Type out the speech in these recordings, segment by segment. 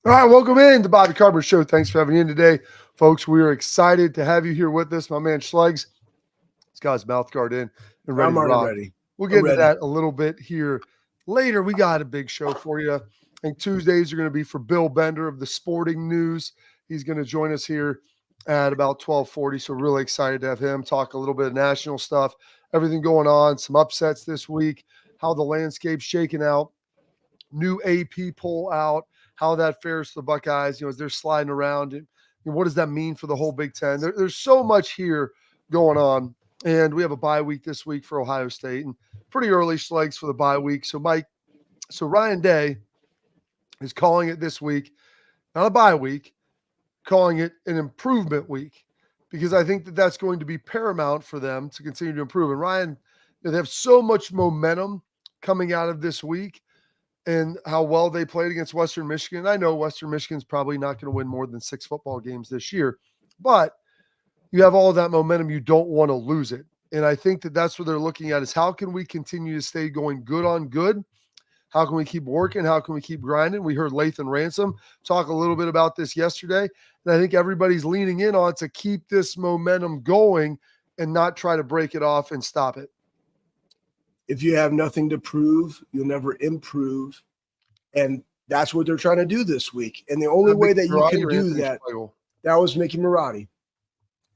All right, welcome in to Bobby Carpenter Show. Thanks for having me in today, folks. We are excited to have you here with us. My man Schlegel, he's got his mouth guard in and ready I'm to already rock. ready. We'll I'm get into ready. that a little bit here later. We got a big show for you. I think Tuesdays are going to be for Bill Bender of the Sporting News. He's going to join us here at about 12:40. So really excited to have him talk a little bit of national stuff, everything going on, some upsets this week, how the landscape's shaking out, new AP poll out, how that fares to the Buckeyes, as they're sliding around. And what does that mean for the whole Big Ten? There's so much here going on. And we have a bye week this week for Ohio State and pretty early Schlegs for the bye week. So Ryan Day is calling it this week, not a bye week, calling it an improvement week, because I think that that's going to be paramount for them to continue to improve. And Ryan, they have so much momentum coming out of this week and how well they played against Western Michigan. I know Western Michigan's probably not going to win more than 6 football games this year, but you have all of that momentum. You don't want to lose it. And I think that that's what they're looking at is how can we continue to stay going good on good? How can we keep working? How can we keep grinding? We heard Lathan Ransom talk a little bit about this yesterday, and I think everybody's leaning in on to keep this momentum going and not try to break it off and stop it. If you have nothing to prove, you'll never improve. And that's what they're trying to do this week. And the only way that you can do that was Mickey Marotti.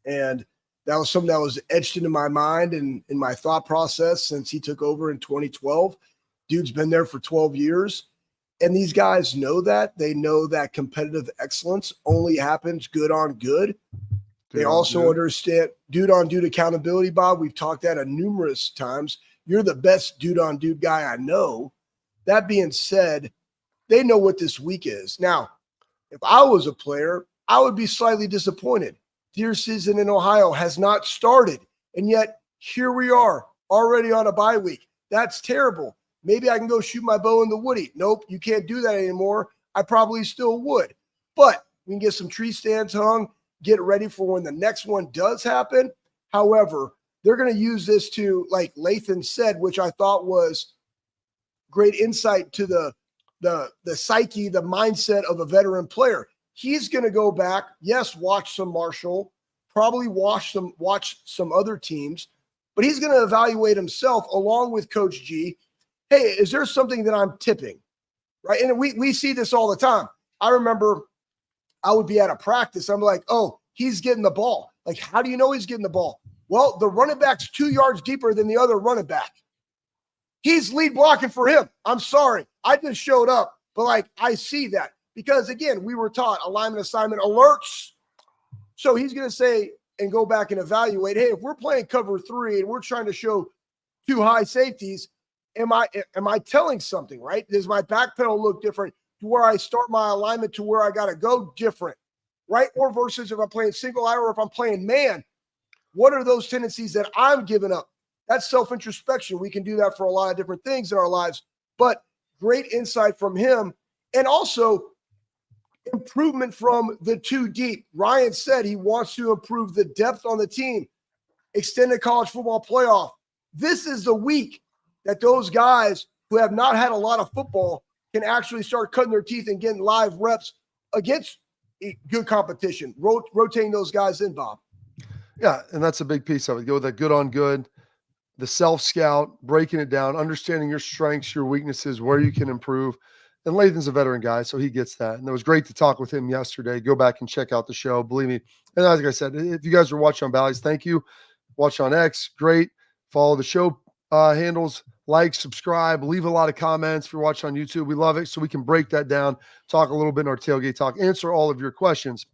And that was something that was etched into my mind and in my thought process since he took over in 2012. Dude's been there for 12 years. And these guys know that. They know that competitive excellence only happens good on good. They also understand dude-on-dude accountability, Bob. We've talked that numerous times. You're the best dude-on-dude guy I know. That being said, they know what this week is. Now, if I was a player, I would be slightly disappointed. Deer season in Ohio has not started, and yet here we are already on a bye week. That's terrible. Maybe I can go shoot my bow in the woody. Nope, you can't do that anymore. I probably still would. But we can get some tree stands hung, get ready for when the next one does happen. However, they're going to use this to, like Lathan said, which I thought was great insight to the psyche, the mindset of a veteran player. He's going to go back, yes, watch some Marshall, probably watch some other teams, but he's going to evaluate himself along with Coach G. Hey, is there something that I'm tipping? Right? And we see this all the time. I remember I would be at a practice. I'm like, oh, he's getting the ball. Like, how do you know he's getting the ball? Well, the running back's 2 yards deeper than the other running back. He's lead blocking for him. I'm sorry. I just showed up, but I see that because, again, we were taught alignment assignment alerts. So he's going to say and go back and evaluate, hey, if we're playing cover 3 and we're trying to show 2 high safeties, am I telling something, right? Does my back pedal look different to where I start my alignment to where I got to go different, right? Or versus if I'm playing single eye or if I'm playing man, what are those tendencies that I'm giving up? That's self-introspection. We can do that for a lot of different things in our lives, but great insight from him. And also improvement from the 2 deep. Ryan said he wants to improve the depth on the team, extended college football playoff. This is the week that those guys who have not had a lot of football can actually start cutting their teeth and getting live reps against good competition, rotating those guys in, Bob. Yeah, and that's a big piece of it. Go with that good on good, the self-scout, breaking it down, understanding your strengths, your weaknesses, where you can improve. And Lathan's a veteran guy, so he gets that. And it was great to talk with him yesterday. Go back and check out the show. Believe me. And like I said, if you guys are watching on Bally's, thank you. Watch on X, great. Follow the show handles, like, subscribe, leave a lot of comments if you're watching on YouTube. We love it, so we can break that down, talk a little bit in our Tailgate Talk, answer all of your questions.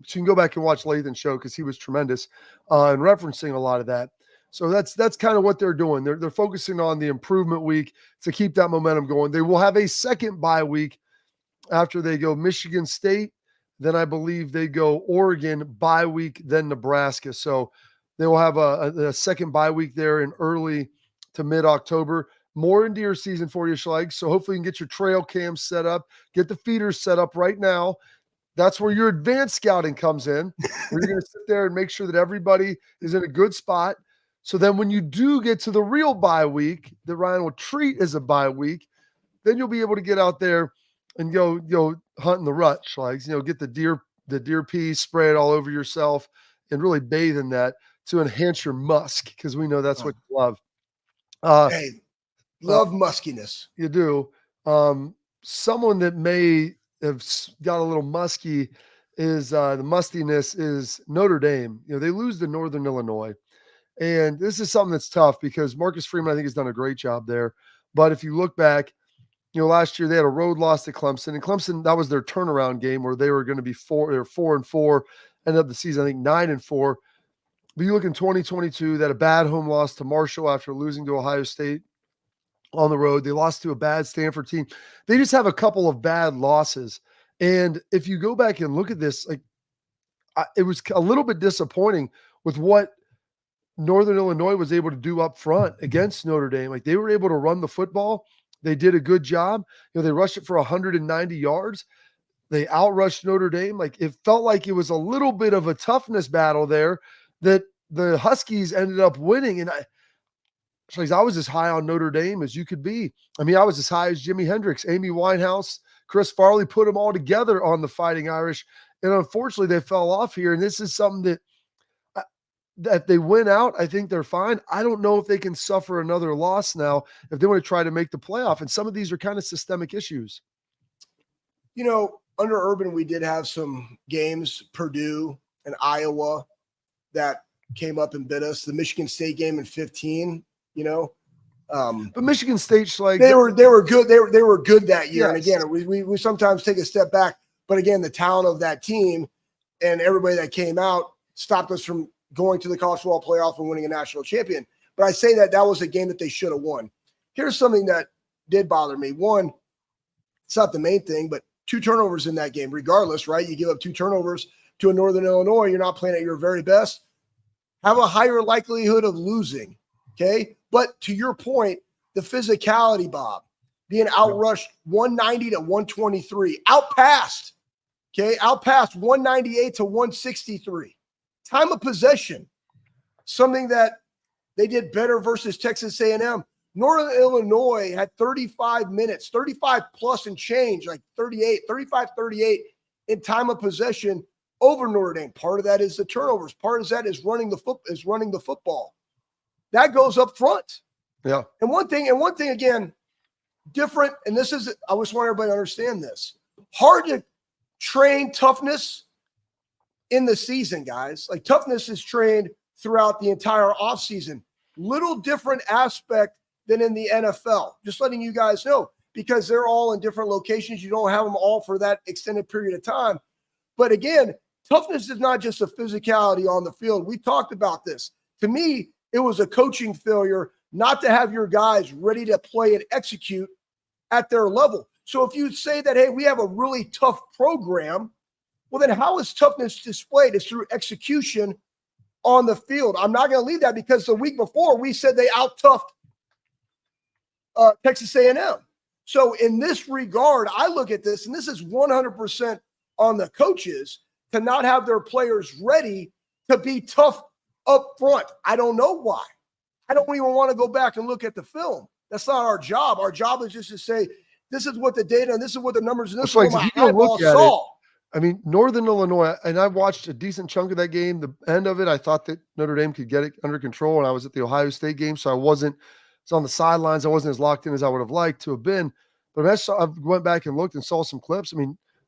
So you can go back and watch Lathan's show because he was tremendous in referencing a lot of that. So that's kind of what they're doing. They're focusing on the improvement week to keep that momentum going. They will have a second bye week after they go Michigan State. Then I believe they go Oregon bye week, then Nebraska. So they will have a second bye week there in early to mid-October. More in deer season for you, Schlegel. So hopefully you can get your trail cams set up, get the feeders set up right now. That's where your advanced scouting comes in, where you're going to sit there and make sure that everybody is in a good spot. So then when you do get to the real bye week that Ryan will treat as a bye week, then you'll be able to get out there and go hunt in the rut, Schlegs. Get the deer pee, spray it all over yourself, and really bathe in that to enhance your musk, because we know that's what you love. Hey, love muskiness. You do. Someone that may have got a little musky is the mustiness is Notre Dame. They lose to Northern Illinois. And this is something that's tough because Marcus Freeman, I think, has done a great job there. But if you look back, last year they had a road loss to Clemson. And Clemson, that was their turnaround game where they were going to be 4-4, ended up the season, I think, 9-4. But you look in 2022, they had a bad home loss to Marshall after losing to Ohio State on the road. They lost to a bad Stanford team. They just have a couple of bad losses. And if you go back and look at this, it was a little bit disappointing with what Northern Illinois was able to do up front against Notre Dame. They were able to run the football. They did a good job. They rushed it for 190 yards. They outrushed Notre Dame. It felt like it was a little bit of a toughness battle there that the Huskies ended up winning. And I was as high on Notre Dame as you could be. I was as high as Jimi Hendrix, Amy Winehouse, Chris Farley, put them all together on the Fighting Irish. And unfortunately, they fell off here. And this is something that they win out, I think they're fine. I don't know if they can suffer another loss now if they want to try to make the playoff. And some of these are kind of systemic issues. Under Urban, we did have some games, Purdue and Iowa, that came up and bit us. The Michigan State game in 15, but Michigan State, they were good. They were good that year. Yes. And again, we sometimes take a step back, but again, the talent of that team and everybody that came out stopped us from going to the college football playoff and winning a national champion. But I say that was a game that they should have won. Here's something that did bother me. One, it's not the main thing, but 2 turnovers in that game, regardless, right? You give up 2 turnovers to a Northern Illinois, you're not playing at your very best, have a higher likelihood of losing, okay? But to your point, the physicality, Bob, being outrushed 190 to 123, outpassed 198 to 163. Time of possession, something that they did better versus Texas A&M. Northern Illinois had 35 minutes, 35 plus and change, 35-38 in time of possession over Notre Dame. Part of that is the turnovers. Part of that is running the football. That goes up front. Yeah. And one thing again, different, and this is, I just want everybody to understand this. Hard to train toughness in the season, guys. Toughness is trained throughout the entire offseason. Little different aspect than in the NFL. Just letting you guys know, because they're all in different locations. You don't have them all for that extended period of time. But again, toughness is not just a physicality on the field. We talked about this. To me, it was a coaching failure not to have your guys ready to play and execute at their level. So if you say that, hey, we have a really tough program, well, then how is toughness displayed? It's through execution on the field. I'm not going to leave that, because the week before we said they out-toughed Texas A&M. So in this regard, I look at this, and this is 100% on the coaches to not have their players ready to be tough up front. I don't know why. I don't even want to go back and look at the film. That's not our job. Our job is just to say, this is what the data and this is what the numbers and this is what my eyeball saw. Northern Illinois, and I watched a decent chunk of that game. The end of it, I thought that Notre Dame could get it under control, and I was at the Ohio State game, so I was on the sidelines. I wasn't as locked in as I would have liked to have been. But I went back and looked and saw some clips.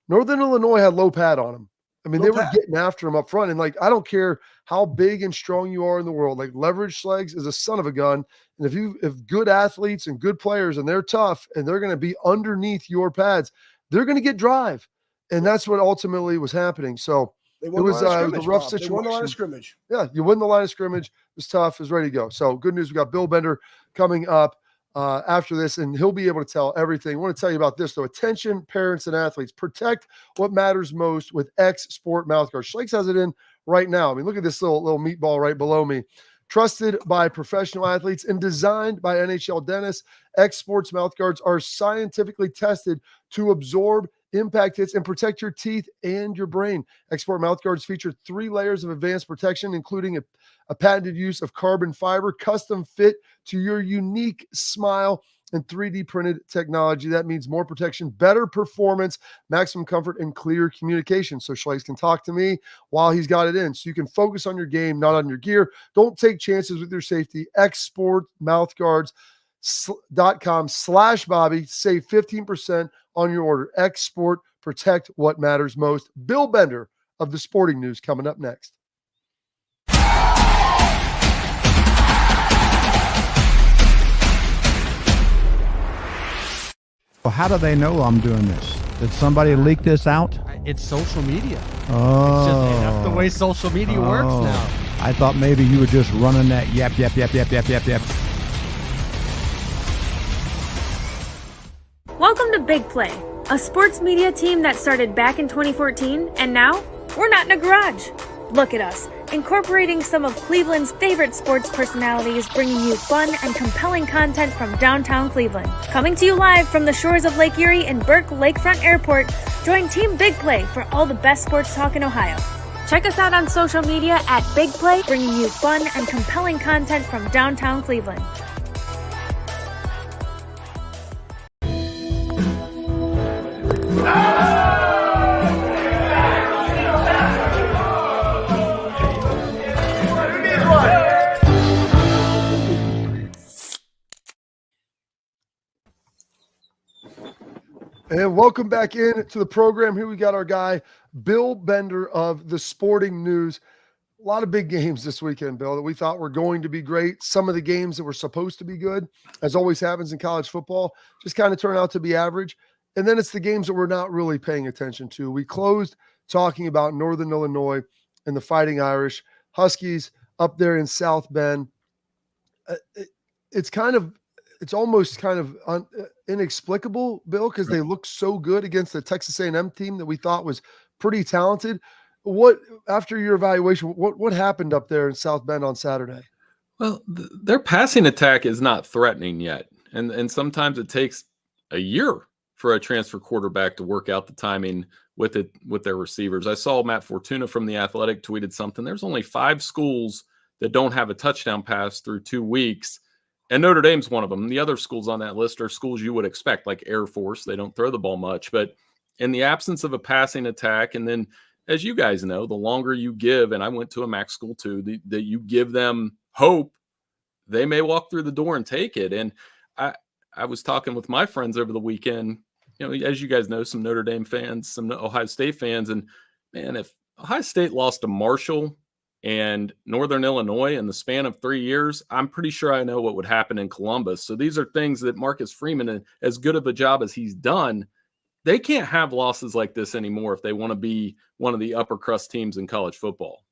Northern Illinois had low pad on them. They were getting after him up front. And I don't care how big and strong you are in the world. Leverage Schlegel is a son of a gun. And if good athletes and good players and they're tough and they're going to be underneath your pads, they're going to get drive. And that's what ultimately was happening. So it was a rough situation. They won the line of scrimmage. Yeah, you win the line of scrimmage. It was tough. It was ready to go. So good news. We got Bill Bender coming up after this, and he'll be able to tell everything. I want to tell you about this, though. Attention, parents and athletes. Protect what matters most with X Sport mouthguard. Schlegel has it in right now. Look at this little meatball right below me. Trusted by professional athletes and designed by NHL dentists, X Sports mouthguards are scientifically tested to absorb impact hits and protect your teeth and your brain. Export mouthguards feature 3 layers of advanced protection, including a patented use of carbon fiber, custom fit to your unique smile and 3D printed technology. That means more protection, better performance, maximum comfort, and clear communication. So Schlegel can talk to me while he's got it in. So you can focus on your game, not on your gear. Don't take chances with your safety. Xsport.com/Bobby. Save 15% on your order. Xsport, protect what matters most. Bill Bender of the Sporting News coming up next. Well, how do they know I'm doing this? Did somebody leak this out? It's social media. Oh. That's the way social media works now. I thought maybe you were just running that yap. Welcome to Big Play, a sports media team that started back in 2014, and now we're not in a garage. Look at us, incorporating some of Cleveland's favorite sports personalities, bringing you fun and compelling content from downtown Cleveland. Coming to you live from the shores of Lake Erie and Burke Lakefront Airport, join Team Big Play for all the best sports talk in Ohio. Check us out on social media at Big Play, bringing you fun and compelling content from downtown Cleveland. And welcome back in to the program. Here we got our guy, Bill Bender of the Sporting News. A lot of big games this weekend, Bill, that we thought were going to be great. Some of the games that were supposed to be good, as always happens in college football, just kind of turn out to be average. And then it's the games that we're not really paying attention to. We closed talking about Northern Illinois and the Fighting Irish. Huskies up there in South Bend. It's almost kind of inexplicable, Bill, because they look so good against the Texas A&M team that we thought was pretty talented. What, after your evaluation, what happened up there in South Bend on Saturday? Well, their passing attack is not threatening yet. And sometimes it takes a year for a transfer quarterback to work out the timing with their receivers. I saw Matt Fortuna from The Athletic tweeted something. There's only 5 schools that don't have a touchdown pass through 2 weeks. And Notre Dame's one of them. The other schools on that list are schools you would expect, like Air Force. They don't throw the ball much. But in the absence of a passing attack, and then, as you guys know, the longer you give, and I went to a MAC school too, that you give them hope, they may walk through the door and take it. And I was talking with my friends over the weekend, as you guys know, some Notre Dame fans, some Ohio State fans. And, man, if Ohio State lost to Marshall and Northern Illinois in the span of 3 years, I'm pretty sure I know what would happen in Columbus. So these are things that Marcus Freeman, as good of a job as he's done, they can't have losses like this anymore if they want to be one of the upper crust teams in college football.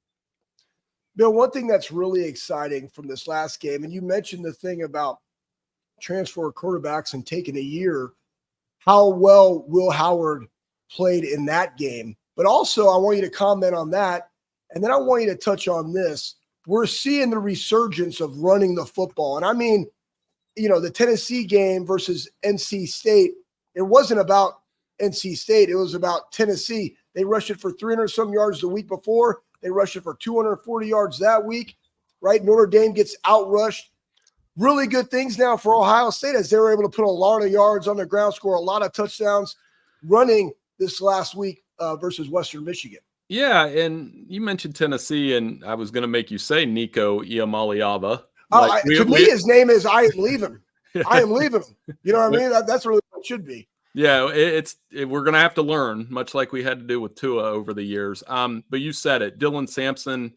Bill, one thing that's really exciting from this last game, and you mentioned the thing about transfer quarterbacks and taking a year, how well Will Howard played in that game. But also, I want you to comment on that. And then I want you to touch on this. We're seeing the resurgence of running the football. And I mean, the Tennessee game versus NC State, it wasn't about NC State. It was about Tennessee. They rushed it for 300-some yards the week before. They rushed it for 240 yards that week, right? Notre Dame gets outrushed. Really good things now for Ohio State as they were able to put a lot of yards on the ground, score a lot of touchdowns running this last week versus Western Michigan. Yeah, and you mentioned Tennessee, and I was going to make you say Nico Iamaleava. To me, his name is I am leaving. I am leaving him. You know what I mean? That's really what it should be. Yeah, we're going to have to learn, much like we had to do with Tua over the years. But you said it, Dylan Sampson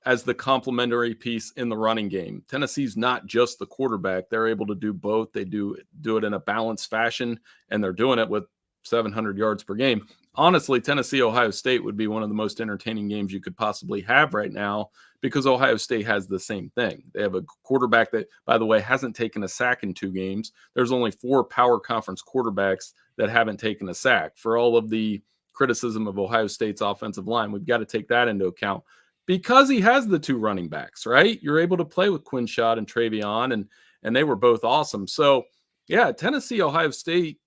as the complementary piece in the running game. Tennessee's not just the quarterback. They're able to do both. They do it in a balanced fashion, and they're doing it with 700 yards per game. Honestly, Tennessee-Ohio State would be one of the most entertaining games you could possibly have right now because Ohio State has the same thing. They have a quarterback that, by the way, hasn't taken a sack in 2 games. There's only 4 power conference quarterbacks that haven't taken a sack. For all of the criticism of Ohio State's offensive line, we've got to take that into account because he has the 2 running backs, right? You're able to play with Quinshot and Travion, and they were both awesome. So, yeah, Tennessee-Ohio State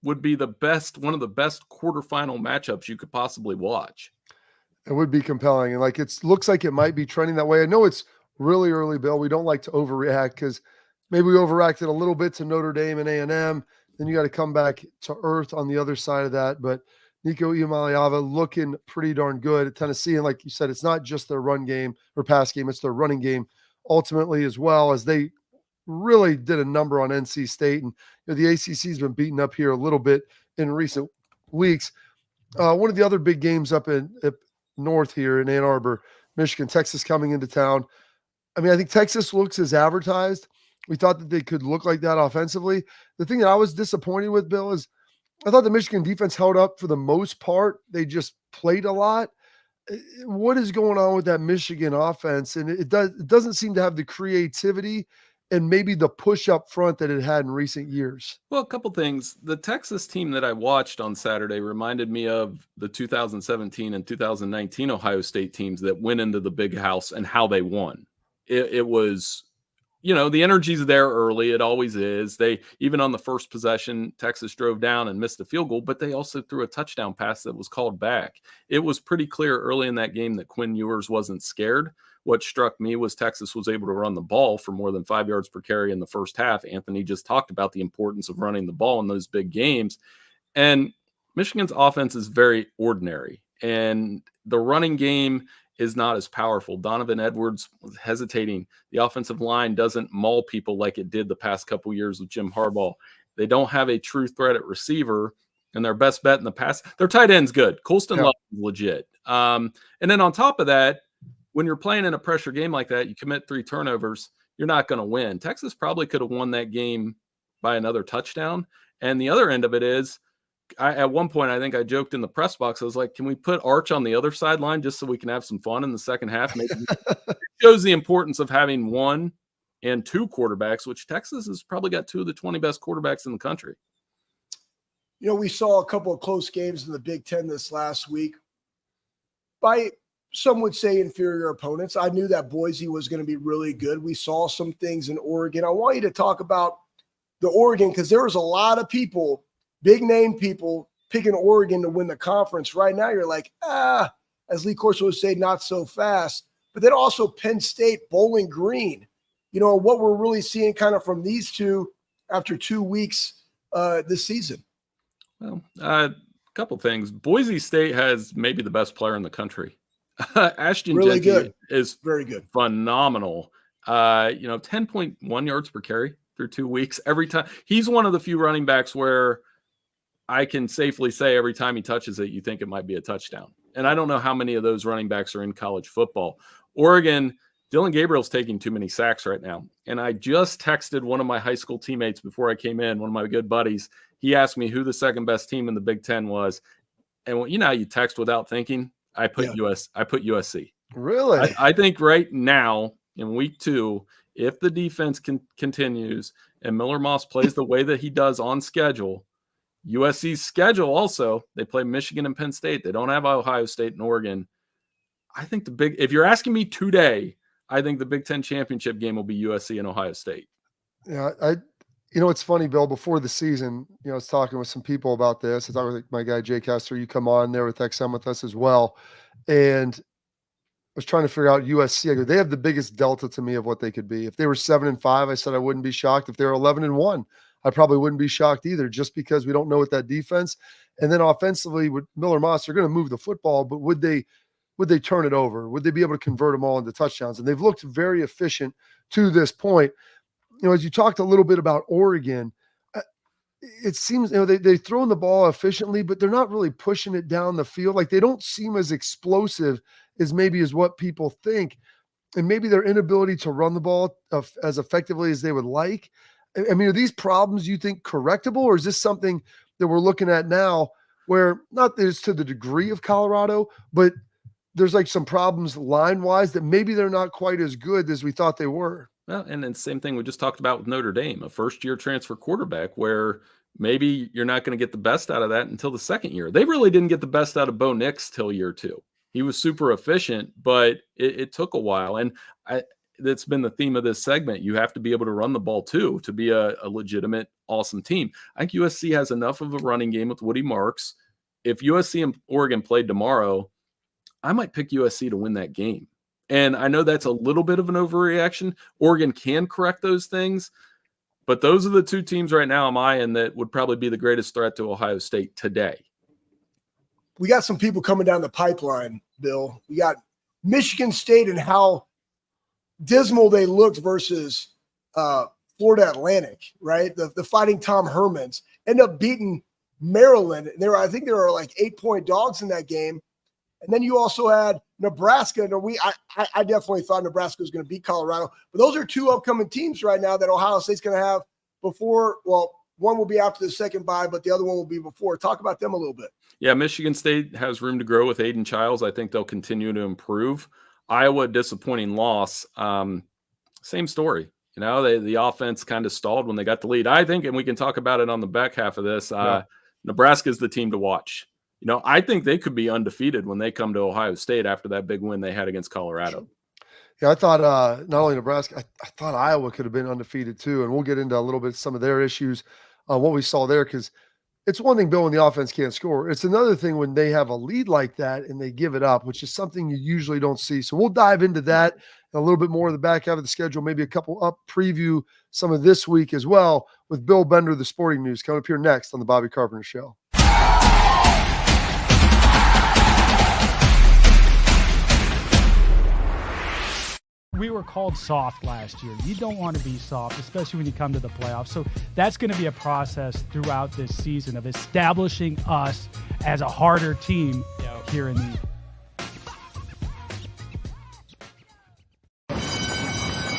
would be one of the best quarterfinal matchups you could possibly watch. It would be compelling. And it looks like it might be trending that way. I know it's really early, Bill. We don't like to overreact because maybe we overreacted a little bit to Notre Dame and A&M. Then you got to come back to earth on the other side of that. But Nico Iamaleava looking pretty darn good at Tennessee. And like you said, it's not just their run game or pass game, it's their running game ultimately as well, as they really did a number on NC State. And the ACC's been beaten up here a little bit in recent weeks. One of the other big games up north here in Ann Arbor, Michigan, Texas coming into town. I mean, I think Texas looks as advertised. We thought that they could look like that offensively. The thing that I was disappointed with, Bill, is I thought the Michigan defense held up for the most part. They just played a lot. What is going on with that Michigan offense? And it doesn't seem to have the creativity and maybe the push up front that it had in recent years. Well, a couple things. The Texas team that I watched on Saturday reminded me of the 2017 and 2019 Ohio State teams that went into the big house and how they won. It was, the energy's there early. It always is. They, even on the first possession, Texas drove down and missed a field goal, but they also threw a touchdown pass that was called back. It was pretty clear early in that game that Quinn Ewers wasn't scared. What struck me was Texas was able to run the ball for more than 5 yards per carry in the first half. Anthony just talked about the importance of running the ball in those big games. And Michigan's offense is very ordinary. And the running game is not as powerful. Donovan Edwards was hesitating. The offensive line doesn't maul people like it did the past couple years with Jim Harbaugh. They don't have a true threat at receiver, and their best bet in the pass, their tight end's good. Colston Love is legit. And then on top of that, when you're playing in a pressure game like that, you commit 3 turnovers, you're not going to win. Texas probably could have won that game by another touchdown. And the other end of it is, at one point, I think I joked in the press box, I was like, can we put Arch on the other sideline just so we can have some fun in the second half? Maybe it shows the importance of having 1 and 2 quarterbacks, which Texas has probably got 2 of the 20 best quarterbacks in the country. We saw a couple of close games in the Big Ten this last week by, some would say, inferior opponents. I knew that Boise was going to be really good. We saw some things in Oregon. I want you to talk about the Oregon, because there was a lot of people, big name people, picking Oregon to win the conference. Right now, you're like, as Lee Corso would say, not so fast. But then also Penn State, Bowling Green. What we're really seeing kind of from these two after 2 weeks this season. Well, a couple things. Boise State has maybe the best player in the country. Ashton really Jeanty good. is very good, phenomenal. 10.1 yards per carry through 2 weeks. Every time, he's one of the few running backs where I can safely say every time he touches it, you think it might be a touchdown. And I don't know how many of those running backs are in college football. Oregon, Dylan Gabriel's taking too many sacks right now. And I just texted one of my high school teammates before I came in, one of my good buddies. He asked me who the second best team in the Big Ten was. And how you text without thinking? I put USC. Really? I think right now in week 2, if the defense continues and Miller Moss plays the way that he does on schedule, USC's schedule also, they play Michigan and Penn State. They don't have Ohio State and Oregon. I think if you're asking me today, I think the Big Ten championship game will be USC and Ohio State. Yeah, it's funny, Bill, before the season, I was talking with some people about this. I talked with my guy, Jay Kester. You come on there with XM with us as well. And I was trying to figure out USC. I go, they have the biggest delta to me of what they could be. If they were 7-5, I said I wouldn't be shocked. If they were 11-1, I probably wouldn't be shocked either, just because we don't know what that defense. And then offensively with Miller Moss, they're going to move the football, but would they turn it over? Would they be able to convert them all into touchdowns? And they've looked very efficient to this point. As you talked a little bit about Oregon, it seems, they throw the ball efficiently, but they're not really pushing it down the field. Like, they don't seem as explosive as what people think. And maybe their inability to run the ball as effectively as they would like. I mean, are these problems, you think, correctable, or is this something that we're looking at now where not that it's to the degree of Colorado, but there's like some problems line-wise that maybe they're not quite as good as we thought they were? Well, and then same thing we just talked about with Notre Dame, a first-year transfer quarterback where maybe you're not going to get the best out of that until the second year. They really didn't get the best out of Bo Nix till year 2. He was super efficient, but it took a while. And that's been the theme of this segment. You have to be able to run the ball too to be a legitimate, awesome team. I think USC has enough of a running game with Woody Marks. If USC and Oregon played tomorrow, I might pick USC to win that game. And I know that's a little bit of an overreaction. Oregon can correct those things, But those are the two teams right now, that would probably be the greatest threat to Ohio State today. We got some people coming down the pipeline, Bill. We got Michigan State and how dismal they looked versus Florida Atlantic, right? The Fighting Tom Hermans end up beating Maryland. I think there were like 8-point dogs in that game. And then you also had Nebraska. I definitely thought Nebraska was going to beat Colorado. But those are two upcoming teams right now that Ohio State's going to have before. Well, one will be after the second bye, but the other one will be before. Talk about them a little bit. Yeah, Michigan State has room to grow with Aiden Childs. I think they'll continue to improve. Iowa, disappointing loss. Same story. The offense kind of stalled when they got the lead. I think, and we can talk about it on the back half of this, Nebraska is the team to watch. I think they could be undefeated when they come to Ohio State after that big win they had against Colorado. Yeah, I thought not only Nebraska, I thought Iowa could have been undefeated too. And we'll get into a little bit some of their issues, what we saw there, because it's one thing, Bill, when the offense can't score. It's another thing when they have a lead like that and they give it up, which is something you usually don't see. So we'll dive into that and a little bit more in the back half of the schedule, maybe a couple up, preview some of this week as well with Bill Bender, the Sporting News, coming up here next on the Bobby Carpenter Show. We were called soft last year. You don't want to be soft, especially when you come to the playoffs. So that's going to be a process throughout this season of establishing us as a harder team here in the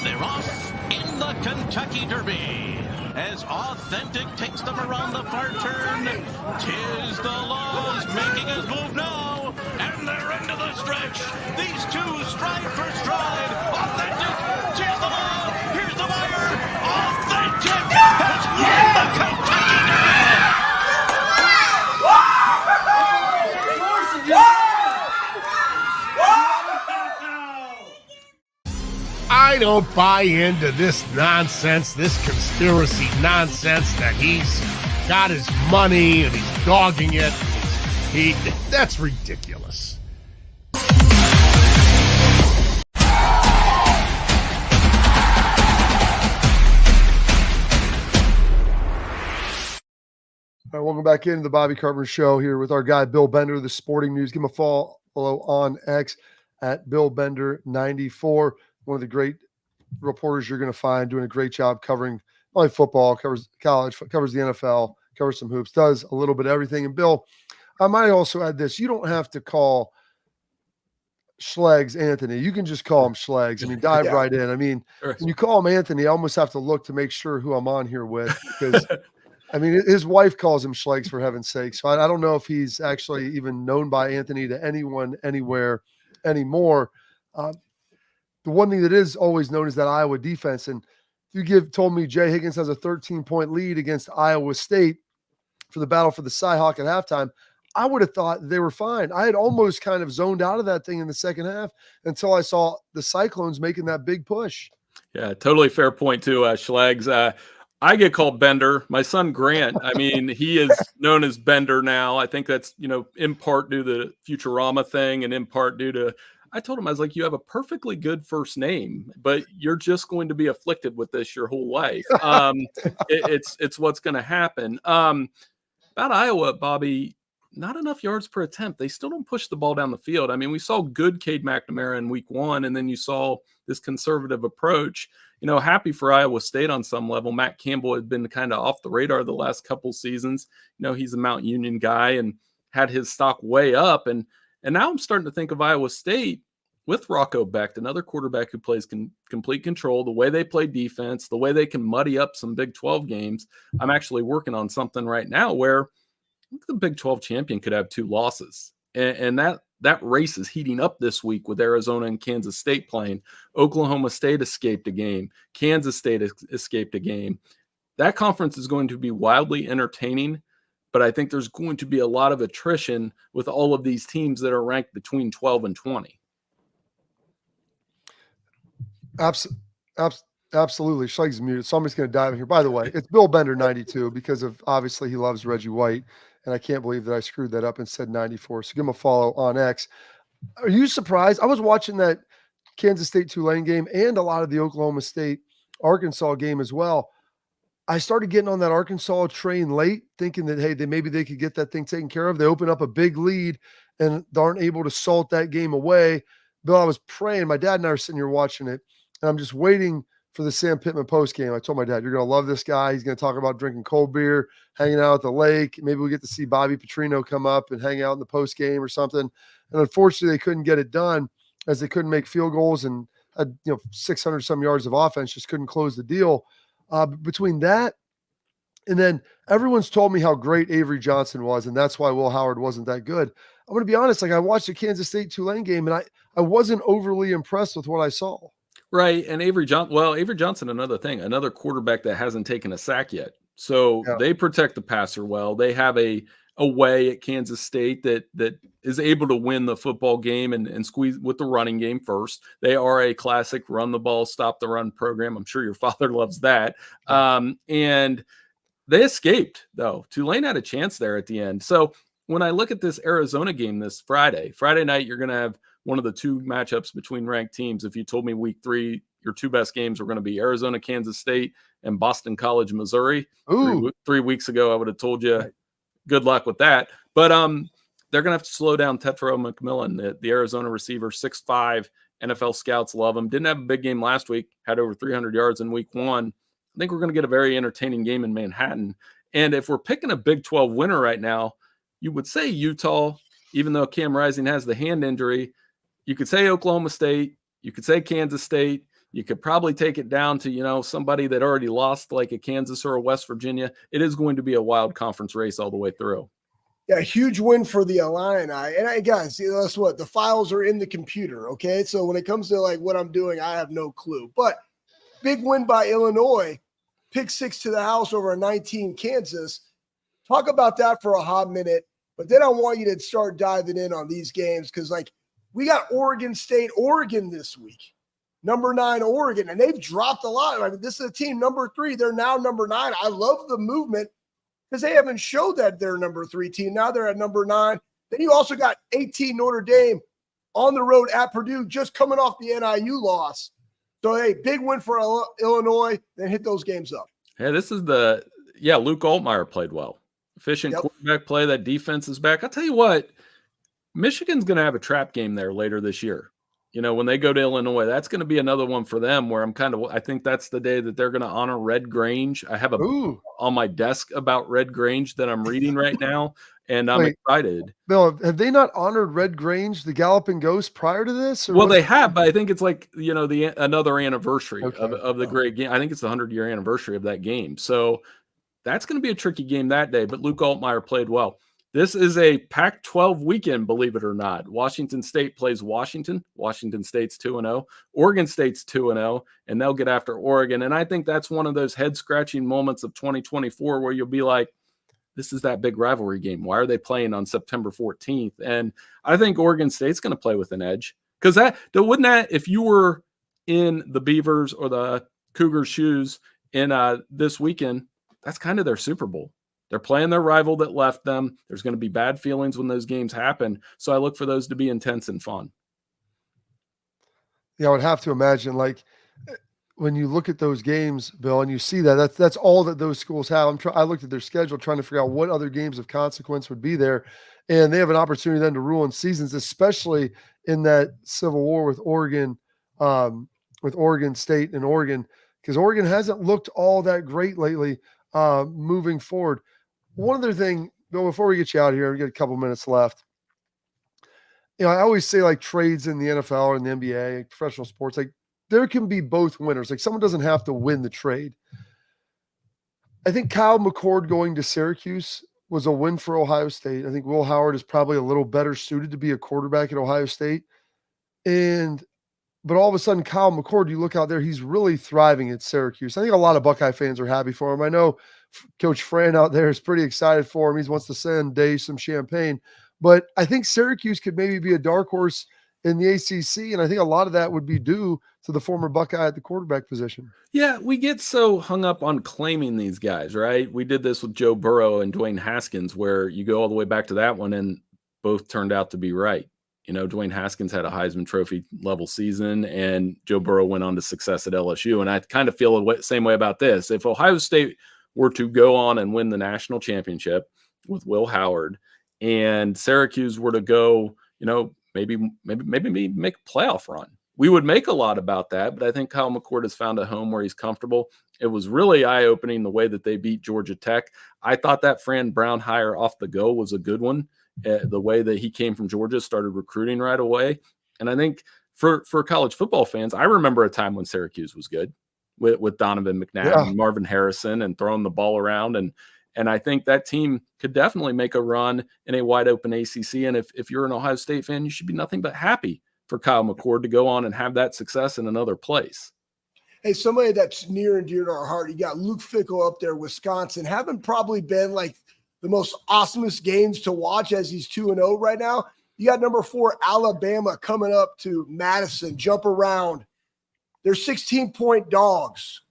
They're off in the Kentucky Derby as Authentic takes them around the far turn. Tis the Laws making his move now, and they're into the stretch. These two stride for stride. Authentic, tis the Law. Here's the wire. Authentic has won the Kentucky Derby. I don't buy into this nonsense, this conspiracy nonsense that he's got his money and he's dogging it. That's ridiculous. All right, welcome back into the Bobby Carpenter Show here with our guy, Bill Bender, the Sporting News. Give him a follow on X at Bill Bender 94. One of the great reporters you're going to find, doing a great job covering not only football, covers college, covers the NFL, covers some hoops, does a little bit of everything. And Bill, I might also add this. You don't have to call Schlegel Anthony. You can just call him Schlegel. I mean, dive right in. I mean, when you call him Anthony, I almost have to look to make sure who I'm on here with because I mean, his wife calls him Schlegel for heaven's sake. So I don't know if he's actually even known by Anthony to anyone anywhere anymore. The one thing that is always known is that Iowa defense. And you told me Jay Higgins has a 13-point lead against Iowa State for the battle for the Cy-Hawk at halftime. I would have thought they were fine. I had almost kind of zoned out of that thing in the second half until I saw the Cyclones making that big push. Yeah, totally fair point too, Schlegel. I get called Bender. My son Grant, I mean, he is known as Bender now. I think that's, in part due to the Futurama thing and in part due to, I told him, I was like, you have a perfectly good first name, but you're just going to be afflicted with this your whole life. It's what's going to happen. About Iowa, Bobby, not enough yards per attempt. They still don't push the ball down the field. I mean, we saw good Cade McNamara in week 1, and then you saw this conservative approach. Happy for Iowa State on some level. Matt Campbell had been kind of off the radar the last couple seasons. He's a Mount Union guy and had his stock way up. And now I'm starting to think of Iowa State with Rocco Becht, another quarterback who plays complete control, the way they play defense, the way they can muddy up some Big 12 games. I'm actually working on something right now where the Big 12 champion could have 2 losses. And that race is heating up this week with Arizona and Kansas State playing. Oklahoma State escaped a game. Kansas State escaped a game. That conference is going to be wildly entertaining, but I think there's going to be a lot of attrition with all of these teams that are ranked between 12 and 20. Absolutely. Schlegel's muted, so I'm just going to dive in here. By the way, it's Bill Bender 92 because of obviously he loves Reggie White. And I can't believe that I screwed that up and said 94. So give him a follow on X. Are you surprised? I was watching that Kansas State Tulane game and a lot of the Oklahoma State Arkansas game as well. I started getting on that Arkansas train late, thinking that, hey, maybe they could get that thing taken care of. They open up a big lead and aren't able to salt that game away. Bill, I was praying. My dad and I are sitting here watching it, and I'm just waiting for the Sam Pittman post game. I told my dad, you're going to love this guy. He's going to talk about drinking cold beer, hanging out at the lake. Maybe we get to see Bobby Petrino come up and hang out in the post game or something. And unfortunately, they couldn't get it done as they couldn't make field goals and had 600 some yards of offense, just couldn't close the deal. Between that and then everyone's told me how great Avery Johnson was, and that's why Will Howard wasn't that good. I'm going to be honest. Like, I watched the Kansas State Tulane game, and I wasn't overly impressed with what I saw. Right. And Avery Johnson, another thing, another quarterback that hasn't taken a sack yet. So they protect the passer well. They have a way at Kansas State that is able to win the football game and squeeze with the running game first. They are a classic run the ball, stop the run program. I'm sure your father loves that. And they escaped, though. Tulane had a chance there at the end. So when I look at this Arizona game this Friday night, you're going to have one of the two matchups between ranked teams. If you told me week 3, your two best games were going to be Arizona, Kansas State, and Boston College, Missouri. 3 weeks ago, I would have told you good luck with that. But they're going to have to slow down Tetro McMillan, the Arizona receiver, 6'5". NFL scouts love him. Didn't have a big game last week, had over 300 yards in week 1. I think we're going to get a very entertaining game in Manhattan. And if we're picking a Big 12 winner right now, you would say Utah, even though Cam Rising has the hand injury. You could say Oklahoma State. You could say Kansas State. You could probably take it down to, somebody that already lost, like a Kansas or a West Virginia. It is going to be a wild conference race all the way through. Yeah, huge win for the Illini. And guys, that's what the files are in the computer. Okay, so when it comes to like what I'm doing, I have no clue. But big win by Illinois, pick 6 to the house over a 19 Kansas. Talk about that for a hot minute. But then I want you to start diving in on these games because, like, we got Oregon State, Oregon this week. Number 9 Oregon, and they've dropped a lot. I mean, this is a team number 3. They're now number 9. I love the movement because they haven't showed that they're number 3 team. Now they're at number 9. Then you also got 18 Notre Dame on the road at Purdue, just coming off the NIU loss. So, hey, big win for Illinois. Then hit those games up. Hey, this is Luke Altmaier played well. Efficient quarterback play. That defense is back. I'll tell you what, Michigan's going to have a trap game there later this year. When they go to Illinois, that's going to be another one for them where I think that's the day that they're going to honor Red Grange. I have a book on my desk about Red Grange that I'm reading right now, and I'm excited. Bill, have they not honored Red Grange, the Galloping Ghost, prior to this? Well, they have, but I think it's like, another anniversary of the great game. I think it's the 100-year anniversary of that game. So that's going to be a tricky game that day, but Luke Altmaier played well. This is a Pac-12 weekend, believe it or not. Washington State plays Washington. Washington State's 2-0. Oregon State's 2-0, and they'll get after Oregon. And I think that's one of those head-scratching moments of 2024 where you'll be like, this is that big rivalry game. Why are they playing on September 14th? And I think Oregon State's going to play with an edge. Because wouldn't that, if you were in the Beavers or the Cougars' shoes in this weekend, that's kind of their Super Bowl. They're playing their rival that left them. There's going to be bad feelings when those games happen. So I look for those to be intense and fun. Yeah, I would have to imagine, like, when you look at those games, Bill, and you see that's all that those schools have. I looked at their schedule trying to figure out what other games of consequence would be there. And they have an opportunity then to ruin seasons, especially in that civil war with Oregon State and Oregon, because Oregon hasn't looked all that great lately moving forward. One other thing, Bill, before we get you out of here, we got a couple minutes left. I always say, like, trades in the NFL or in the NBA, professional sports, like, there can be both winners. Like, someone doesn't have to win the trade. I think Kyle McCord going to Syracuse was a win for Ohio State. I think Will Howard is probably a little better suited to be a quarterback at Ohio State. But all of a sudden, Kyle McCord, you look out there, he's really thriving at Syracuse. I think a lot of Buckeye fans are happy for him. I know Coach Fran out there is pretty excited for him. He wants to send Dave some champagne. But I think Syracuse could maybe be a dark horse in the ACC, and I think a lot of that would be due to the former Buckeye at the quarterback position. Yeah, we get so hung up on claiming these guys, right? We did this with Joe Burrow and Dwayne Haskins, where you go all the way back to that one, and both turned out to be right. Dwayne Haskins had a Heisman Trophy level season, and Joe Burrow went on to success at LSU. And I kind of feel the same way about this. If Ohio State were to go on and win the national championship with Will Howard, and Syracuse were to go, maybe make a playoff run, we would make a lot about that. But I think Kyle McCord has found a home where he's comfortable. It was really eye-opening the way that they beat Georgia Tech. I thought that Fran Brown hire off the go was a good one. The way that he came from Georgia, started recruiting right away. And I think for college football fans, I remember a time when Syracuse was good with Donovan McNabb and Marvin Harrison and throwing the ball around. And I think that team could definitely make a run in a wide open ACC. And if you're an Ohio State fan, you should be nothing but happy for Kyle McCord to go on and have that success in another place. Hey, somebody that's near and dear to our heart, you got Luke Fickell up there, Wisconsin, haven't probably been like the most awesomest games to watch as he's 2-0 right now. You got number 4, Alabama, coming up to Madison, jump around. They're 16-point dogs.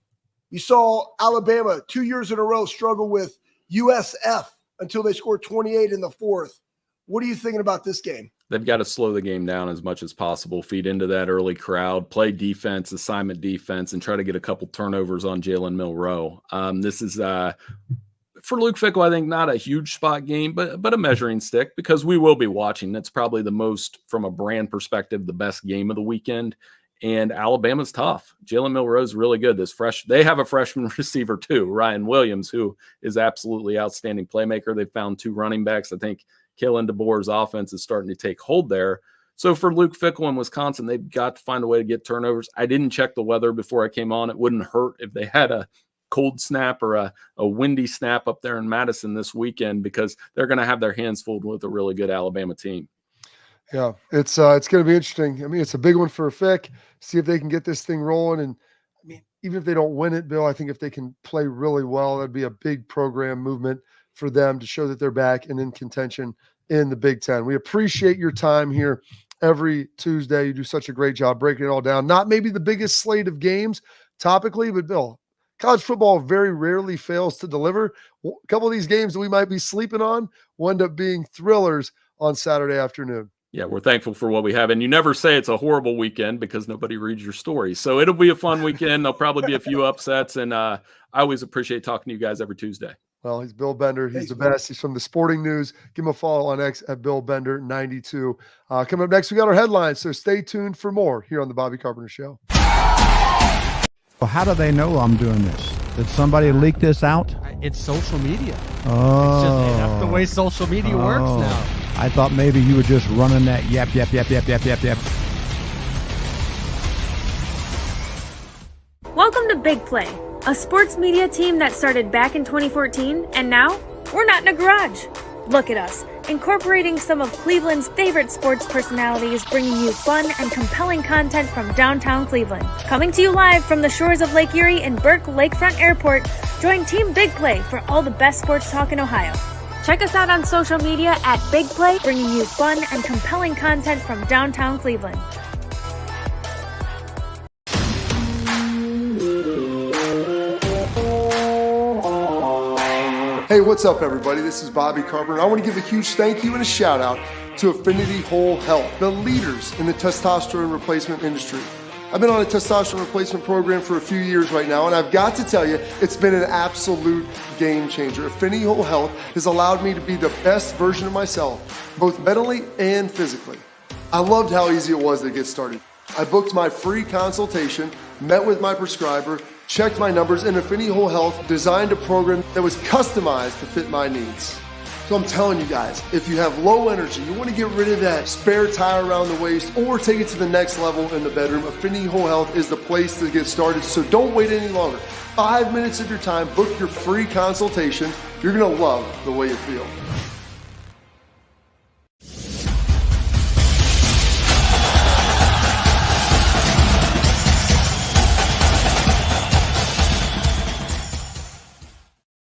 You saw Alabama 2 years in a row struggle with USF until they scored 28 in the fourth. What are you thinking about this game? They've got to slow the game down as much as possible, feed into that early crowd, play defense, assignment defense, and try to get a couple turnovers on Jalen Milroe. This is, for Luke Fickell, I think not a huge spot game, but a measuring stick, because we will be watching. That's probably the most, from a brand perspective, the best game of the weekend. And Alabama's tough. Jalen Milroe's really good. They have a freshman receiver too, Ryan Williams, who is absolutely outstanding playmaker. They've found 2 running backs. I think Kalen DeBoer's offense is starting to take hold there. So for Luke Fickell in Wisconsin, they've got to find a way to get turnovers. I didn't check the weather before I came on. It wouldn't hurt if they had a cold snap or a windy snap up there in Madison this weekend, because they're going to have their hands full with a really good Alabama team. Yeah, it's going to be interesting. I mean, it's a big one for Fick. See if they can get this thing rolling. And I mean, even if they don't win it, Bill, I think if they can play really well, that'd be a big program movement for them to show that they're back and in contention in the Big Ten. We appreciate your time here every Tuesday. You do such a great job breaking it all down. Not maybe the biggest slate of games topically, but Bill, college football very rarely fails to deliver. A couple of these games that we might be sleeping on will end up being thrillers on Saturday afternoon. Yeah, we're thankful for what we have. And you never say it's a horrible weekend because nobody reads your stories. So it'll be a fun weekend. There'll probably be a few upsets. And I always appreciate talking to you guys every Tuesday. Well, he's Bill Bender. He's the best. He's from the Sporting News. Give him a follow on X at Bill Bender 92. Coming up next, we got our headlines. So stay tuned for more here on the Bobby Carpenter Show. Well, how do they know I'm doing this? Did somebody leak this out? It's social media. Oh. It's just that's the way social media works now. I thought maybe you were just running that yap. Welcome to Big Play, a sports media team that started back in 2014, and now we're not in a garage. Look at us, incorporating some of Cleveland's favorite sports personalities, bringing you fun and compelling content from downtown Cleveland. Coming to you live from the shores of Lake Erie and Burke Lakefront Airport, join Team Big Play for all the best sports talk in Ohio. Check us out on social media at Big Play, bringing you fun and compelling content from downtown Cleveland. Hey, what's up, everybody? This is Bobby Carpenter. I want to give a huge thank you and a shout out to Affinity Whole Health, the leaders in the testosterone replacement industry. I've been on a testosterone replacement program for a few years right now, and I've got to tell you, it's been an absolute game changer. Affinity Whole Health has allowed me to be the best version of myself, both mentally and physically. I loved how easy it was to get started. I booked my free consultation, met with my prescriber, checked my numbers, and Affinity Whole Health designed a program that was customized to fit my needs. So I'm telling you guys, if you have low energy, you want to get rid of that spare tire around the waist or take it to the next level in the bedroom, Affinity Whole Health is the place to get started. So don't wait any longer. 5 minutes of your time, book your free consultation. You're going to love the way you feel.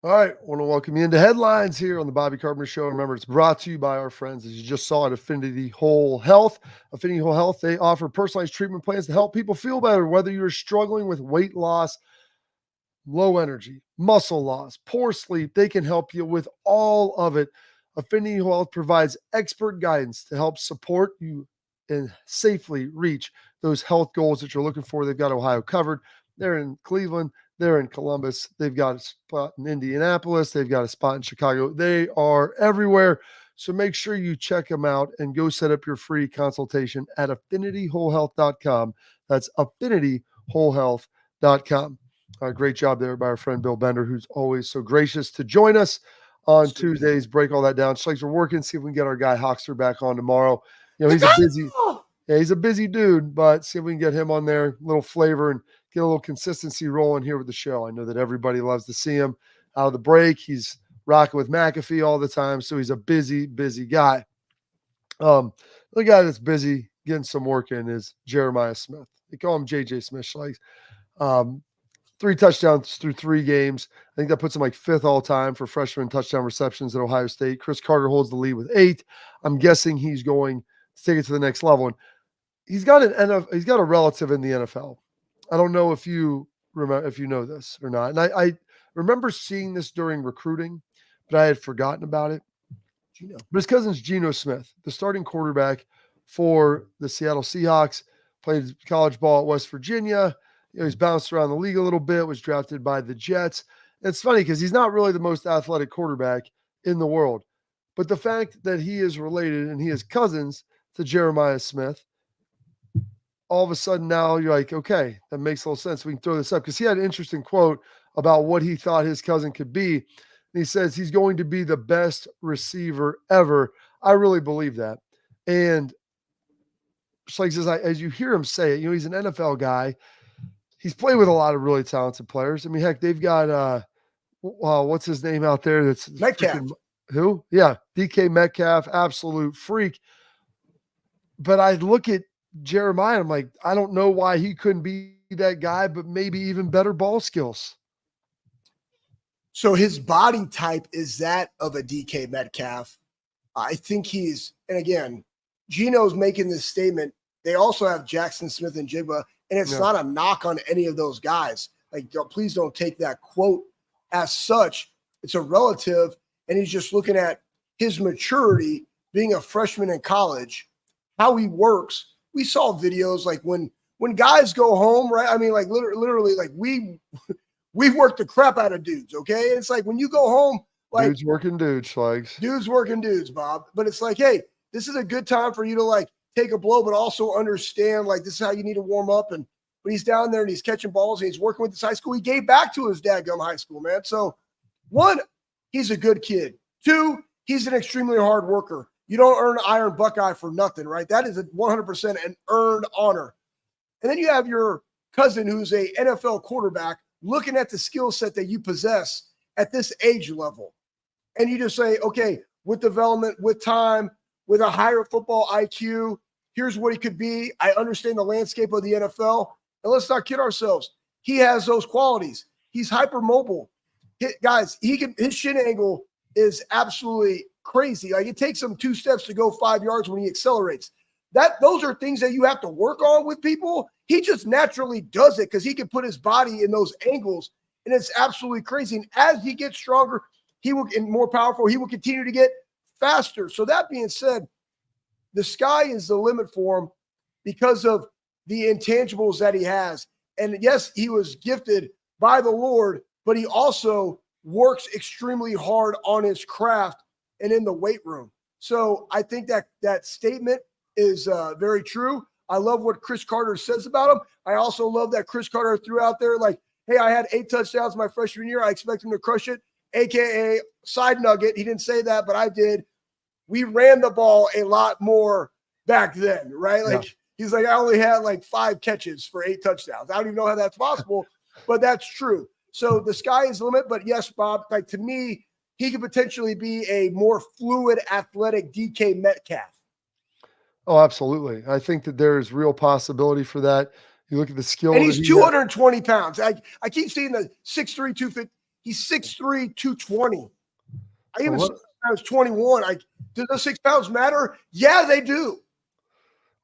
All right, I want to welcome you into headlines here on the Bobby Carpenter Show. Remember, it's brought to you by our friends, as you just saw, at Affinity Whole Health. Affinity Whole Health, they offer personalized treatment plans to help people feel better, whether you're struggling with weight loss, low energy, muscle loss, poor sleep. They can help you with all of it. Affinity Whole Health provides expert guidance to help support you and safely reach those health goals that you're looking for. They've got Ohio covered. They're in Cleveland. They're in Columbus. They've got a spot in Indianapolis. They've got a spot in Chicago. They are everywhere. So make sure you check them out and go set up your free consultation at affinityWholeHealth.com. That's affinityWholeHealth.com. Great job there by our friend Bill Bender, who's always so gracious to join us on Tuesdays. Break all that down. Schlegs, we're working, see if we can get our guy Hoxter back on tomorrow. You know, he's a busy dude, but see if we can get him on there, a little flavor, and get a little consistency rolling here with the show. I know that everybody loves to see him out of the break. He's rocking with McAfee all the time, so he's a busy guy. The guy that's busy getting some work in is Jeremiah Smith. They call him JJ Smith, Schlegs. 3 touchdowns through 3 games. I think that puts him like 5th all time for freshman touchdown receptions at Ohio State. Chris Carter holds the lead with 8. I'm guessing he's going to take it to the next level. And he's got a relative in the NFL. I don't know if you remember, if you know this or not. And I remember seeing this during recruiting, but I had forgotten about it. Geno. But his cousin's Geno Smith, the starting quarterback for the Seattle Seahawks, played college ball at West Virginia. You know, he's bounced around the league a little bit, was drafted by the Jets. It's funny because he's not really the most athletic quarterback in the world. But the fact that he is related and he is cousins to Jeremiah Smith, all of a sudden now you're like, okay, that makes a little sense. We can throw this up because he had an interesting quote about what he thought his cousin could be. And he says he's going to be the best receiver ever. I really believe that. And like says, as you hear him say it, you know, he's an NFL guy. He's played with a lot of really talented players. I mean, heck, they've got what's his name out there? That's Metcalf. Who? Yeah, DK Metcalf, absolute freak. But I look at Jeremiah, I'm like, I don't know why he couldn't be that guy, but maybe even better ball skills. So his body type is that of a DK Metcalf. I think he's, and again, Geno's making this statement. They also have Jackson Smith and Jigba, and it's not a knock on any of those guys. Like, please don't take that quote as such. It's a relative, and he's just looking at his maturity being a freshman in college, how he works. We saw videos like when guys go home, right? I mean, like literally, like we've worked the crap out of dudes, okay? It's like when you go home, like dudes working dudes, Schlegs. Dudes working dudes, Bob. But it's like, hey, this is a good time for you to like take a blow, but also understand like this is how you need to warm up. But he's down there and he's catching balls and he's working with his high school. He gave back to his dadgum high school, man. So 1, he's a good kid. 2, he's an extremely hard worker. You don't earn Iron Buckeye for nothing, right? That is 100% an earned honor. And then you have your cousin who's a NFL quarterback looking at the skill set that you possess at this age level. And you just say, okay, with development, with time, with a higher football IQ, here's what he could be. I understand the landscape of the NFL. And let's not kid ourselves. He has those qualities. He's hypermobile. Guys, his shin angle is absolutely crazy. Like it takes him 2 steps to go 5 yards when he accelerates. Those are things that you have to work on with people. He just naturally does it because he can put his body in those angles, and it's absolutely crazy. And as he gets stronger, and more powerful, he will continue to get faster. So that being said, the sky is the limit for him because of the intangibles that he has. And yes, he was gifted by the Lord, but he also works extremely hard on his craft and in the weight room. So I think that statement is very true. I love what Chris Carter says about him. I also love that Chris Carter threw out there like, hey, I had 8 touchdowns my freshman year. I expect him to crush it. AKA side nugget. He didn't say that, but I did. We ran the ball a lot more back then, right? Like he's like, I only had like 5 catches for 8 touchdowns. I don't even know how that's possible, but that's true. So the sky is the limit. But yes, Bob, like to me, he could potentially be a more fluid, athletic DK Metcalf. Oh, absolutely. I think that there is real possibility for that. You look at the skill. And he's 220 pounds. I keep seeing the 6'3", 250. He's 6'3", 220. I even saw I was 21. Do those 6 pounds matter? Yeah, they do.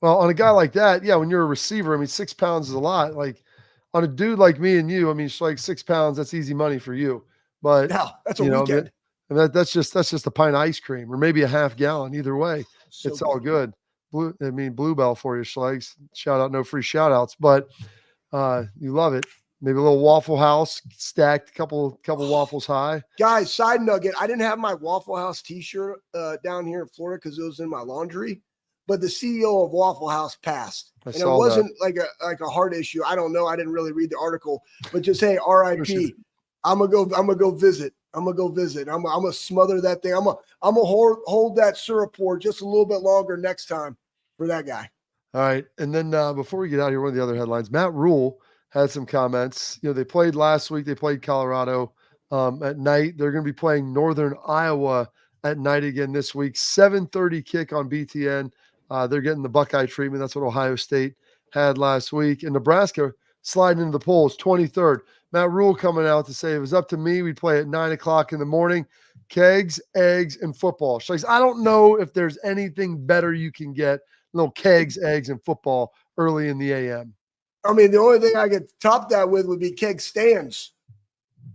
Well, on a guy like that, yeah, when you're a receiver, I mean, 6 pounds is a lot. Like on a dude like me and you, I mean, it's like 6 pounds, that's easy money for you. But no, that's a weekend. That's just a pint of ice cream or maybe a half gallon. Either way, it's all good. Bluebell for you, Schlegs. Shout out, no free shout outs, but you love it. Maybe a little Waffle House stacked, couple waffles high. Guys, side nugget. I didn't have my Waffle House t-shirt down here in Florida because it was in my laundry, but the CEO of Waffle House passed. And it wasn't like a heart issue. I don't know. I didn't really read the article, but just, hey, RIP. I'm gonna go visit. I'm gonna smother that thing. I'm gonna hold that syrup pour just a little bit longer next time for that guy. All right. And then before we get out here, one of the other headlines, Matt Rule had some comments. They played last week. They played Colorado at night. They're going to be playing Northern Iowa at night again this week. 7:30 kick on BTN. They're getting the Buckeye treatment. That's what Ohio State had last week. And Nebraska sliding into the polls, 23rd. Matt Rule coming out to say, if it was up to me, we'd play at 9 o'clock in the morning. Kegs, eggs, and football. Schlegel, I don't know if there's anything better you can get. Little kegs, eggs, and football early in the AM. I mean, the only thing I could top that with would be keg stands.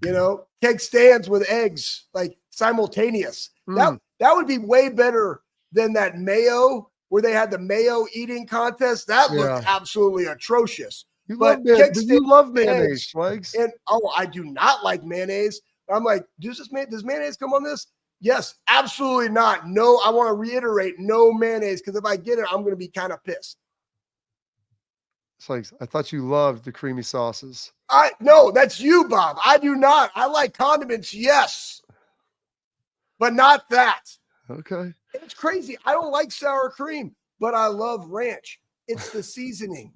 Keg stands with eggs, like simultaneous. That would be way better than that mayo where they had the mayo eating contest. That looked absolutely atrocious. You love mayonnaise, Schlegs. And I do not like mayonnaise. I'm like, does mayonnaise come on this? Yes, absolutely not. No, I want to reiterate, no mayonnaise, because if I get it, I'm going to be kind of pissed. Schlegs, I thought you loved the creamy sauces. No, that's you, Bob. I do not. I like condiments, yes, but not that. Okay. It's crazy. I don't like sour cream, but I love ranch. It's the seasoning.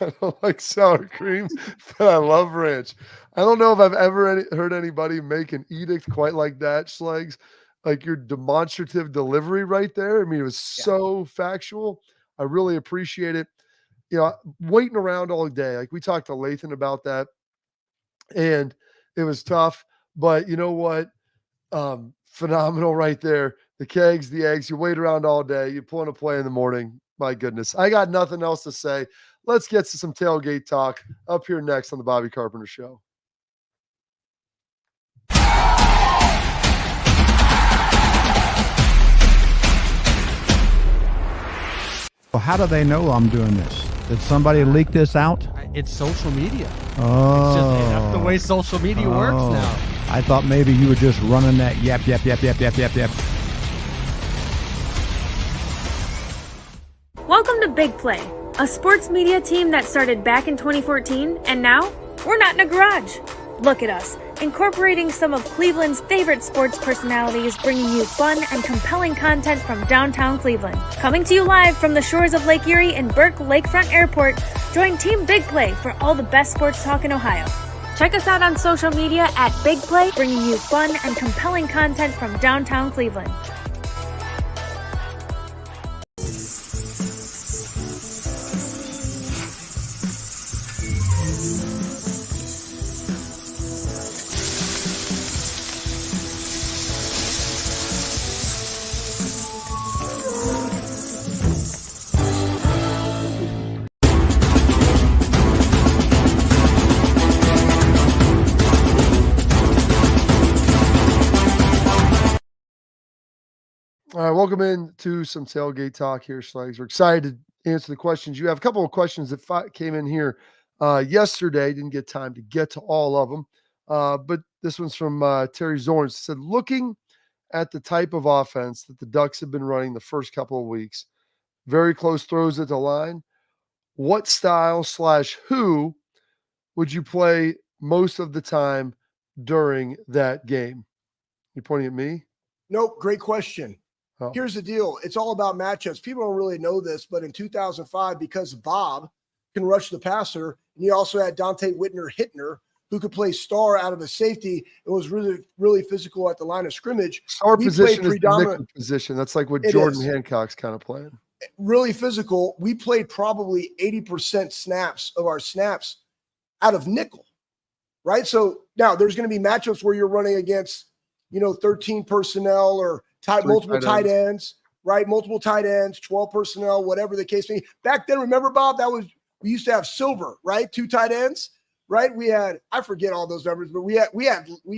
I don't like sour cream, but I love ranch. I don't know if I've ever heard anybody make an edict quite like that, Schlegs. Like your demonstrative delivery right there. I mean, it was so factual. I really appreciate it. Waiting around all day. Like we talked to Lathan about that, and it was tough. But you know what? Phenomenal right there. The kegs, the eggs. You wait around all day. You pull in a play in the morning. My goodness. I got nothing else to say. Let's get to some tailgate talk up here next on the Bobby Carpenter Show. Well, how do they know I'm doing this? Did somebody leak this out? It's social media. Oh. That's the way social media works now. I thought maybe you were just running that yap. Welcome to Big Play, a sports media team that started back in 2014, and now we're not in a garage. Look at us, incorporating some of Cleveland's favorite sports personalities, bringing you fun and compelling content from downtown Cleveland. Coming to you live from the shores of Lake Erie and Burke Lakefront Airport, join Team Big Play for all the best sports talk in Ohio. Check us out on social media at Big Play, bringing you fun and compelling content from downtown Cleveland. All right, welcome in to some tailgate talk here, Schlegs. We're excited to answer the questions you have. A couple of questions that came in here yesterday. Didn't get time to get to all of them, but this one's from Terry Zorns. It said, looking at the type of offense that the Ducks have been running the first couple of weeks, very close throws at the line, what style / who would you play most of the time during that game? You pointing at me? Nope, great question. Here's the deal. It's all about matchups. People don't really know this, but in 2005, because Bob can rush the passer, and you also had Dante Whitner-Hittner, who could play star out of a safety and was really, really physical at the line of scrimmage. Star position is the nickel position. That's like what Jordan Hancock's kind of playing. Really physical. We played probably 80% snaps of our snaps out of nickel, right? So now there's going to be matchups where you're running against, 13 personnel or multiple tight ends, right? Multiple tight ends, 12 personnel, whatever the case may be. Back then, remember, Bob, we used to have silver, right? 2 tight ends, right? We had, I forget all those numbers, but we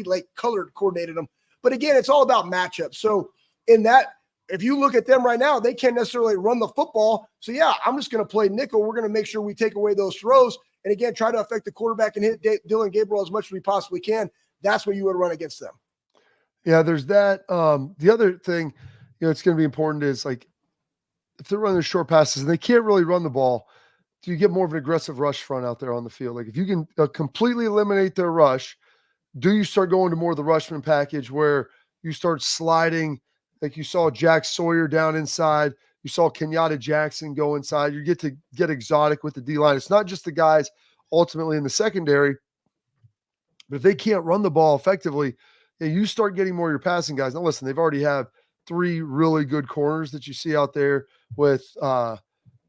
like colored coordinated them. But again, it's all about matchups. So in that, if you look at them right now, they can't necessarily run the football. So yeah, I'm just going to play nickel. We're going to make sure we take away those throws and again, try to affect the quarterback and hit Dylan Gabriel as much as we possibly can. That's where you would run against them. Yeah, there's that. The other thing, it's going to be important is like if they're running short passes and they can't really run the ball, do you get more of an aggressive rush front out there on the field? Like if you can completely eliminate their rush, do you start going to more of the rushman package where you start sliding, like you saw Jack Sawyer down inside, you saw Kenyatta Jackson go inside, you get to get exotic with the D-line. It's not just the guys ultimately in the secondary, but if they can't run the ball effectively, you start getting more of your passing guys. Now listen, they've already have 3 really good corners that you see out there with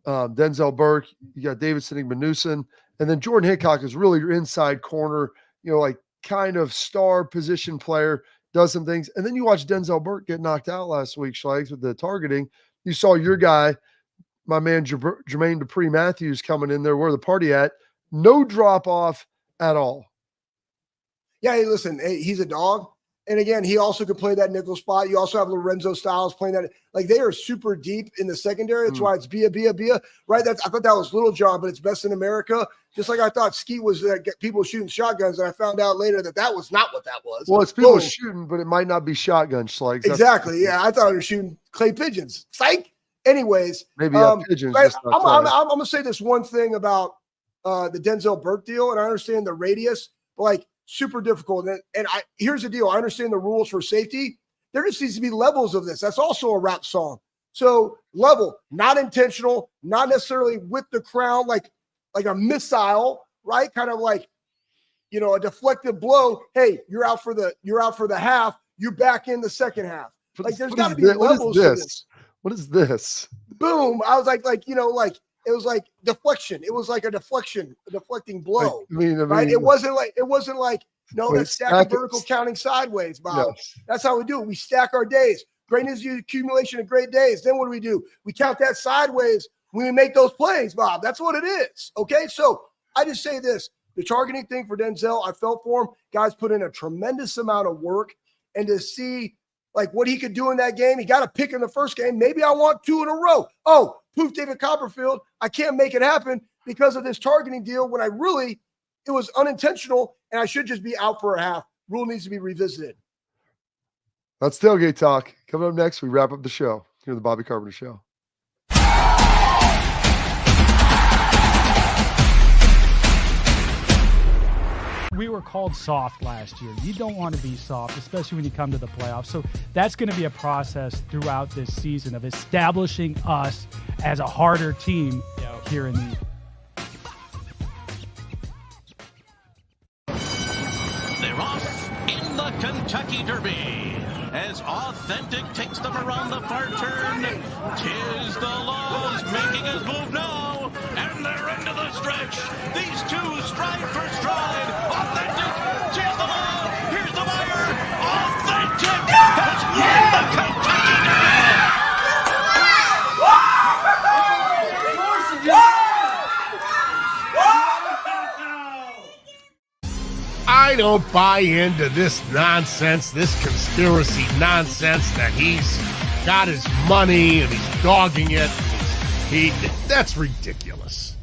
Denzel Burke, you got Davidson Igbenuson, and then Jordan Hickok is really your inside corner, like kind of star position player, does some things. And then you watch Denzel Burke get knocked out last week, Schlegs, with the targeting. You saw your guy, my man Jermaine Dupree Matthews, coming in there. Where the party at? No drop off at all. Yeah, hey, listen, he's a dog. And again, he also could play that nickel spot. You also have Lorenzo Styles playing that. Like they are super deep in the secondary. That's why it's Bia, right? I thought that was Little John, but it's Best in America. Just like I thought Skeet was people shooting shotguns, and I found out later that was not what that was. Well, it's people shooting, but it might not be shotgun Schlegs. Exactly. Yeah, I thought they were shooting clay pigeons. Psych. Anyways, maybe pigeons. Right, I'm going to say this one thing about the Denzel Burke deal, and I understand the radius, but like, super difficult. And here's the deal. I understand the rules for safety. There just needs to be levels of this. That's also a rap song. So level, not intentional, not necessarily with the crown, like a missile, right? Kind of like, a deflective blow. Hey, you're out for the half. You're back in the second half. Like there's got to be levels to this. What is this? Boom. I was like, it was like deflection. It was like a deflecting blow. Right? It wasn't like that's stacking vertical counting sideways, Bob. Yes. That's how we do it. We stack our days. Greatness is the accumulation of great days. Then what do? We count that sideways when we make those plays, Bob. That's what it is. Okay. So I just say this, the targeting thing for Denzel, I felt for him. Guys put in a tremendous amount of work, and to see like what he could do in that game, he got a pick in the first game. Maybe I want 2 in a row. Oh, poof, David Copperfield, I can't make it happen because of this targeting deal when it was unintentional and I should just be out for a half. Rule needs to be revisited. That's Tailgate Talk. Coming up next, we wrap up the show here on the Bobby Carpenter Show. We were called soft last year. You don't want to be soft, especially when you come to the playoffs. So that's going to be a process throughout this season of establishing us as a harder team here in the. They're off in the Kentucky Derby as Authentic takes them around the far turn. 'Tis the Laws making his move now, and they're into the stretch. These two stride for stride. Authentic, 'tis the Law. Here's the wire. Authentic has won the Kentucky Derby. I don't buy into this nonsense, this conspiracy nonsense that he's got his money and he's dogging it. That's ridiculous.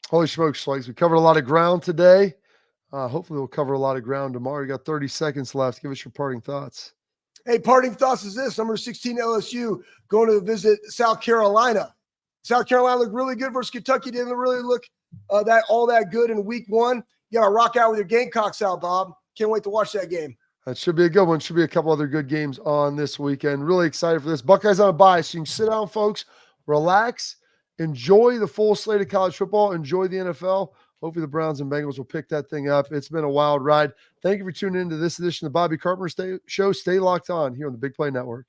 Holy smokes, Schlegs. We covered a lot of ground today. Hopefully we'll cover a lot of ground tomorrow. You got 30 seconds left. Give us your parting thoughts. Hey, parting thoughts is this. Number 16 LSU going to visit South Carolina. South Carolina looked really good versus Kentucky. Didn't really look all that good in week 1. You got to rock out with your Gamecocks out, Bob. Can't wait to watch that game. That should be a good one. Should be a couple other good games on this weekend. Really excited for this. Buckeyes on a bye, so you can sit down, folks, relax, enjoy the full slate of college football, enjoy the NFL. Hopefully the Browns and Bengals will pick that thing up. It's been a wild ride. Thank you for tuning into this edition of the Bobby Carpenter Show. Stay locked on here on the Big Play Network.